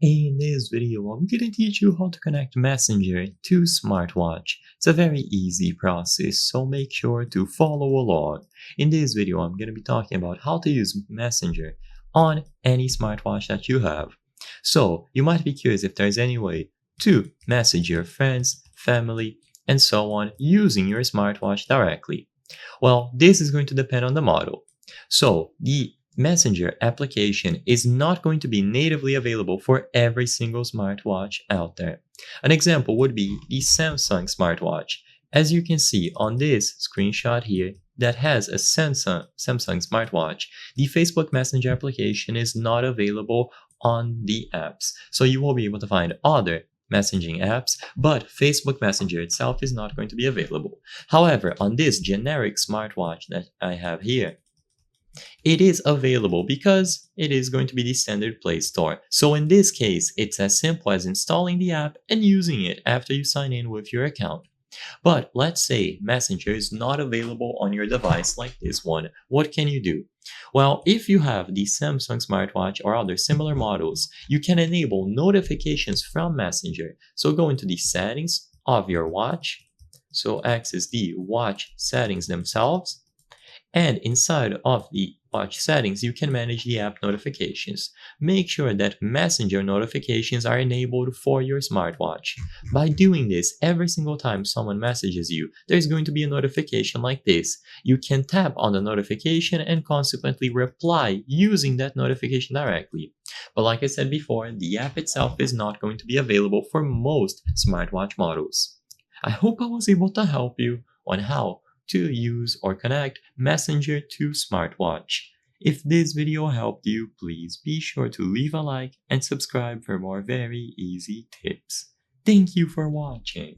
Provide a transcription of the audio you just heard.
In this video, I'm going to teach you how to connect Messenger to Smartwatch. It's a very easy process, so make sure to follow along. In this video, I'm going to be talking about how to use Messenger on any smartwatch that you have. So, you might be curious if there's any way to message your friends, family, and so on using your smartwatch directly. Well, this is going to depend on the model. So, the Messenger application is not going to be natively available for every single smartwatch out there. An example would be the Samsung smartwatch. As you can see on this screenshot here that has a Samsung smartwatch, the Facebook Messenger application is not available on the apps. So you will be able to find other messaging apps, but Facebook Messenger itself is not going to be available. However, on this generic smartwatch that I have here, it is available because it is going to be the standard Play Store. So in this case, it's as simple as installing the app and using it after you sign in with your account. But let's say Messenger is not available on your device like this one. What can you do? Well, if you have the Samsung smartwatch or other similar models, you can enable notifications from Messenger. So go into the settings of your watch. So access the watch settings themselves. And inside of the watch settings, you can manage the app notifications. Make sure that Messenger notifications are enabled for your smartwatch. By doing this, every single time someone messages you, there's going to be a notification like this. You can tap on the notification and consequently reply using that notification directly. But like I said before, the app itself is not going to be available for most smartwatch models. I hope I was able to help you on how to use or connect Messenger to Smartwatch. If this video helped you, please be sure to leave a like and subscribe for more very easy tips. Thank you for watching.